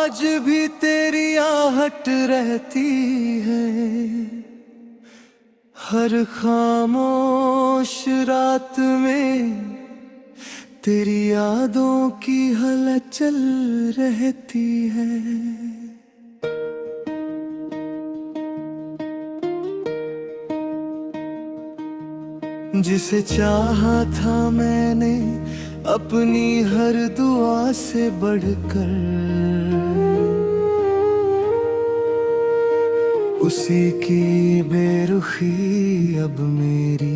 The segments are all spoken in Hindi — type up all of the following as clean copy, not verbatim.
आज भी तेरी आहट रहती है, हर खामोश रात में तेरी यादों की हलचल रहती है। जिसे चाहा था मैंने अपनी हर दुआ से बढ़कर, उसी की बेरुखी अब मेरी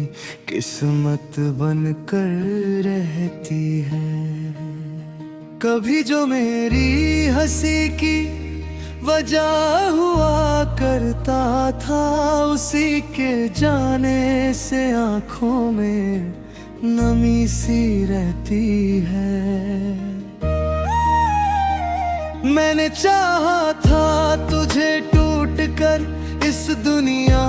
किस्मत बनकर रहती है। कभी जो मेरी हंसी की वजह हुआ करता था, उसी के जाने से आंखों में नमी सी रहती है। मैंने चाहा था तुझे टूट कर इस दुनिया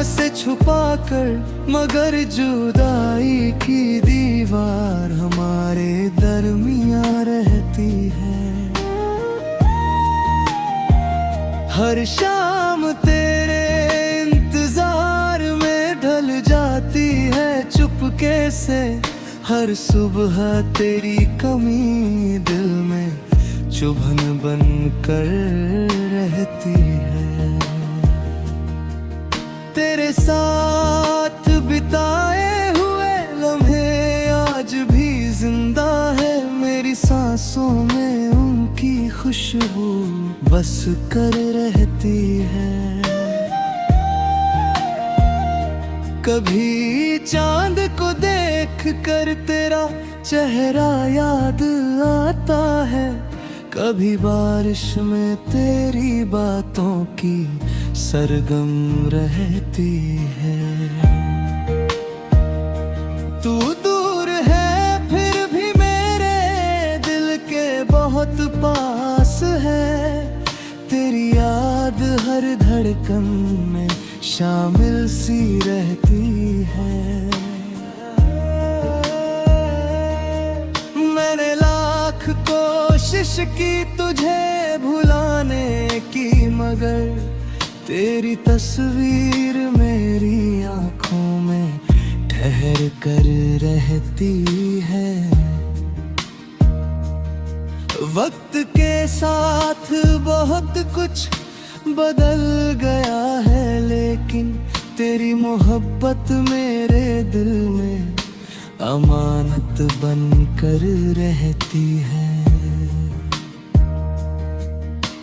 से छुपा कर, मगर जुदाई की दीवार हमारे दरमियां रहती है। हर शाम तेरे इंतजार में ढल जाती है चुपके से, हर सुबह तेरी कमी दिल में चुभन बन कर रहती है। तेरे साथ बिताए हुए लम्हे आज भी जिंदा है, मेरी सांसों में उनकी खुशबू बस कर रहती है। कभी चांद को देख कर तेरा चेहरा याद आता है, कभी बारिश में तेरी बातों की सरगम रहती है। तू दूर है फिर भी मेरे दिल के बहुत पास है, तेरी याद हर धड़कन में शामिल सी रहती है। मैंने लाख कोशिश की तुझे भुलाने की, मगर तेरी तस्वीर मेरी आंखों में ठहर कर रहती है। वक्त के साथ बहुत कुछ बदल गया है, लेकिन तेरी मोहब्बत मेरे दिल में अमानत बन कर रहती है।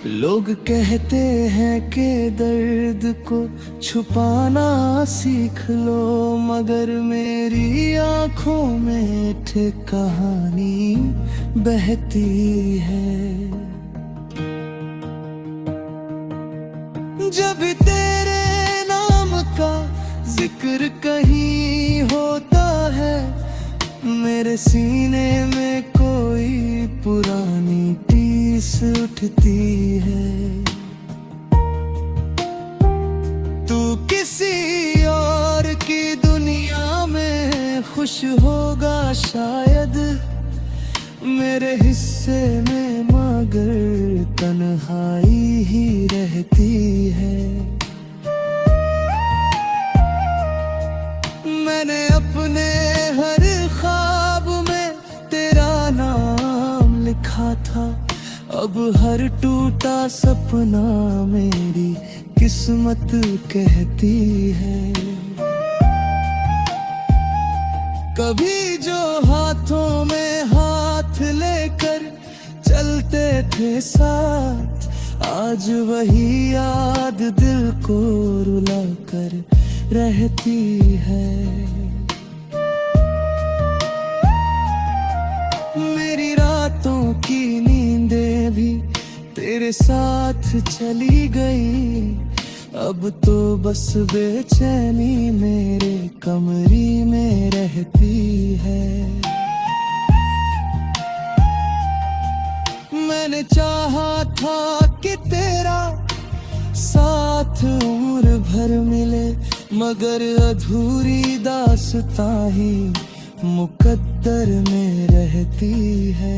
लोग कहते हैं कि दर्द को छुपाना सीख लो, मगर मेरी आंखों में एक कहानी बहती है। जब तेरे नाम का जिक्र कहीं होता है, मेरे सीने में कोई पुरानी टीस उठती है। तू किसी और की दुनिया में खुश होगा शायद, मेरे हिस्से में मगर तन्हाई ही रहती है। मैंने अपने हर ख्वाब में तेरा नाम लिखा था, अब हर टूटा सपना मेरी किस्मत कहती है। कभी जो हाथों में हाथ लेकर चलते थे साथ, आज वही याद दिल को रुला कर रहती है। मेरी रातों की नींदें भी तेरे साथ चली गई, अब तो बस बेचैनी मेरे कमरे में रहती है। मैंने चाहा था कि तेरा साथ उम्र भर मिले, मगर अधूरी दास्तां ही मुकद्दर में रहती है।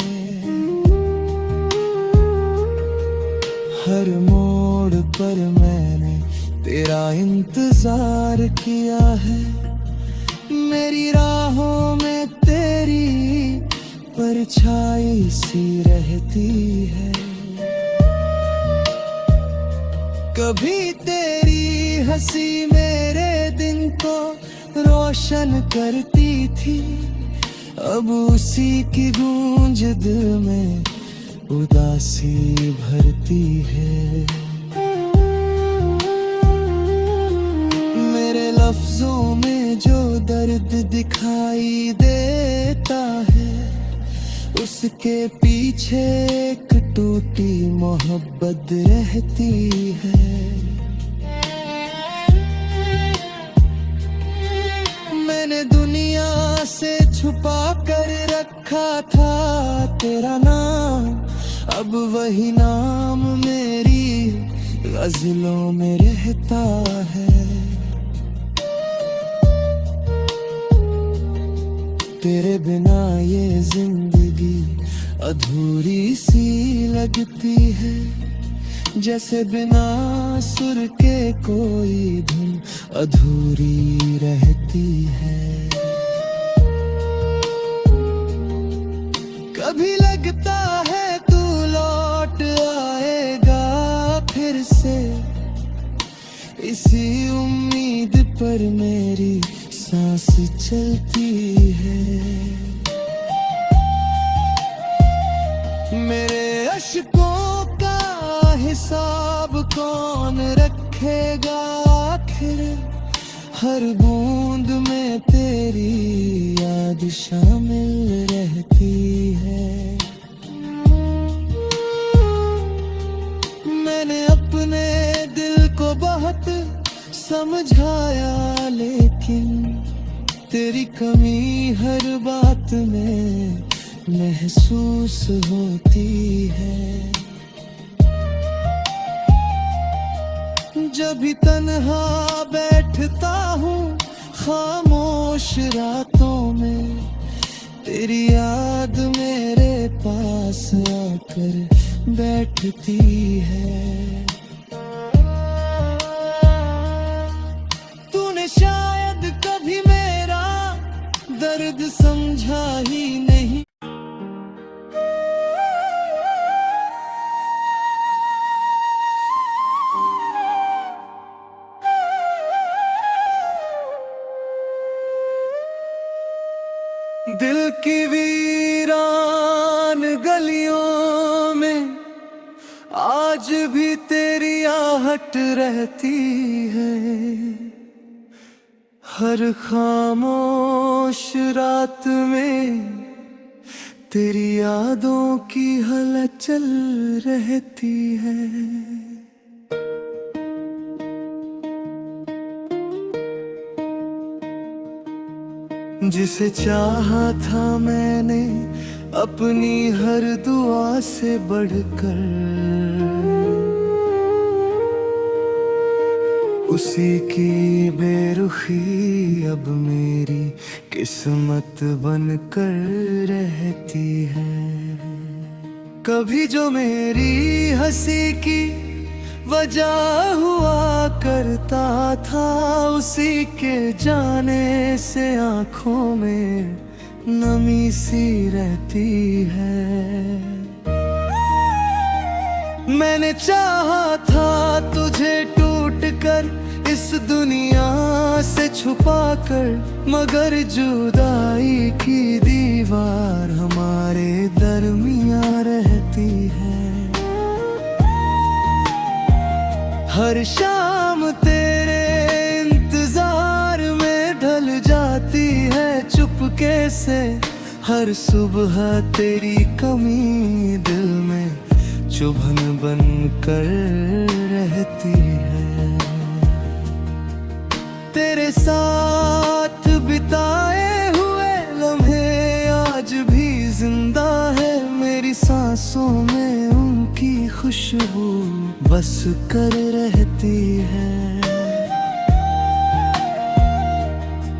हर मोड़ पर मैंने तेरा इंतजार किया है। मेरी राहों में तेरी परछाई सी रहती है। कभी तेरी हंसी मेरे दिन को रोशन करती थी, अब उसी की गूंज दिल में उदासी भरती है। मेरे लफ्जों में जो दर्द दिखाई देता है, उसके पीछे एक टूटी मोहब्बत रहती है। मैंने दुनिया से छुपा कर रखा था तेरा नाम, अब वही नाम मेरी गज़लों में रहता है। तेरे बिना ये जिंदगी अधूरी सी लगती है, जैसे बिना सुर के कोई धुन अधूरी रहती है। कभी लगता है तू लौट आएगा फिर से, इसी उम्मीद पर मेरी सांस चलती है। मेरे अश्कों का हिसाब कौन रखेगा आखिर, हर बूंद में तेरी याद शामिल रहती है। मैंने अपने दिल को बहुत समझाया, लेकिन तेरी कमी हर बात में महसूस होती है। जब भी तन्हा बैठता हूँ खामोश रातों में, तेरी याद मेरे पास आकर बैठती है। तूने शायद कभी मेरा दर्द समझा ही नहीं। दिल की वीरान गलियों में आज भी तेरी आहट रहती है। हर खामोश रात में तेरी यादों की हलचल रहती है। जिसे चाहा था मैंने अपनी हर दुआ से बढ़कर, उसी की बेरुखी अब मेरी किस्मत बनकर रहती है। कभी जो मेरी हंसी की वजह हुआ करता था, उसी के जाने से आँखों में नमी सी रहती है। मैंने चाहा था तुझे टूट कर इस दुनिया से छुपा कर, मगर जुदाई की दीवार हमारे दरमियाँ रहती है। हर शाम तेरे इंतजार में ढल जाती है चुपके से, हर सुबह तेरी कमी दिल में चुभन बन कर रहती है। तेरे साथ बिताए हुए लम्हे आज भी जिंदा है, मेरी सांसों में उनकी खुशबू बस कर रहती है।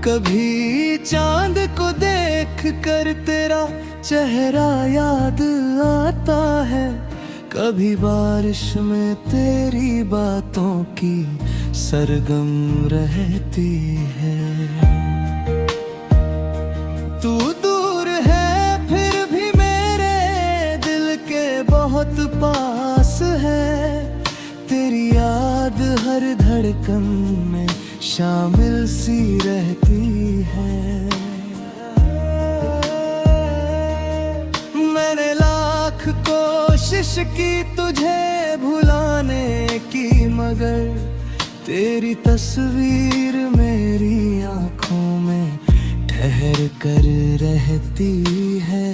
कभी चांद को देख कर तेरा चेहरा याद आता है, कभी बारिश में तेरी बातों की सरगम रहती है। तू दूर है फिर भी मेरे दिल के बहुत पास है। तेरी याद हर धड़कन में शामिल सी रहती है। मैंने लाख कोशिश की तुझे भुलाने की, मगर तेरी तस्वीर मेरी आंखों में ठहर कर रहती है।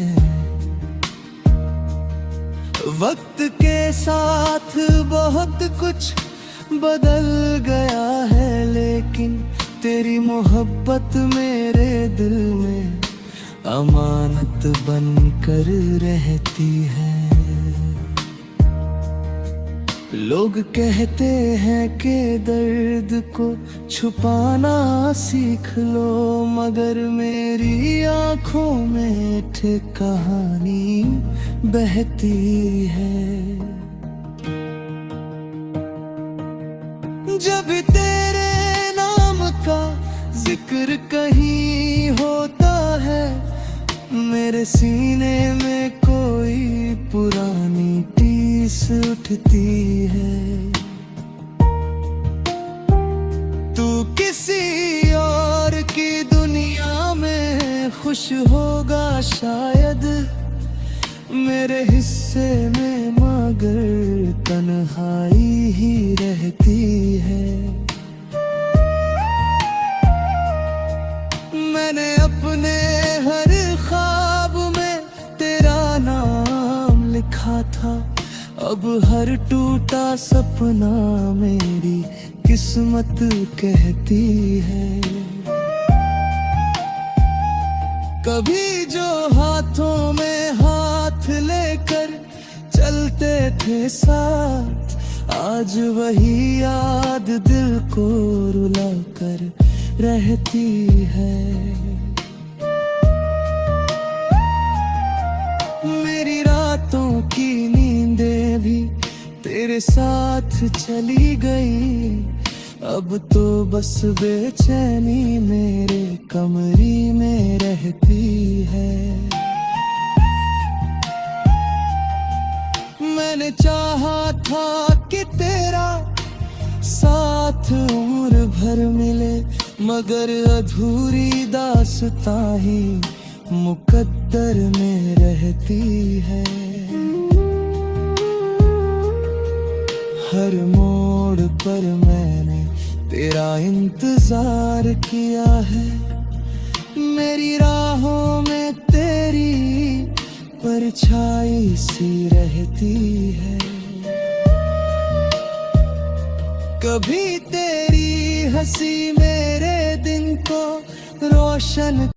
वक्त के साथ बहुत कुछ बदल गया है, लेकिन तेरी मोहब्बत मेरे दिल में अमानत बन कर रहती है। लोग कहते हैं कि दर्द को छुपाना सीख लो, मगर मेरी आंखों में एक कहानी बहती है। जब तेरे नाम का जिक्र कहीं होता है, मेरे सीने में कोई पुरानी टीस उठती है। तू किसी और की दुनिया में खुश होगा शायद, मेरे हिस्से में मगर तन्हाई ही रहती है। मैंने अपने हर ख्वाब में तेरा नाम लिखा था, अब हर टूटा सपना मेरी किस्मत कहती है। कभी जो हाथों में हाथ लेकर चलते थे साथ, आज वही याद दिल को रुला कर रहती है। मेरी रातों की नींदें भी तेरे साथ चली गई, अब तो बस बेचैनी मेरे कमरे में रहती है। मैंने चाहा था कि तेरा साथ उम्र भर मिले, मगर अधूरी दास्तां ही मुकद्दर में रहती है। हर मोड़ पर मैंने तेरा इंतजार किया है, मेरी राहों में तेरी परछाई सी रहती है। कभी तेरी हंसी मेरे दिन को रोशन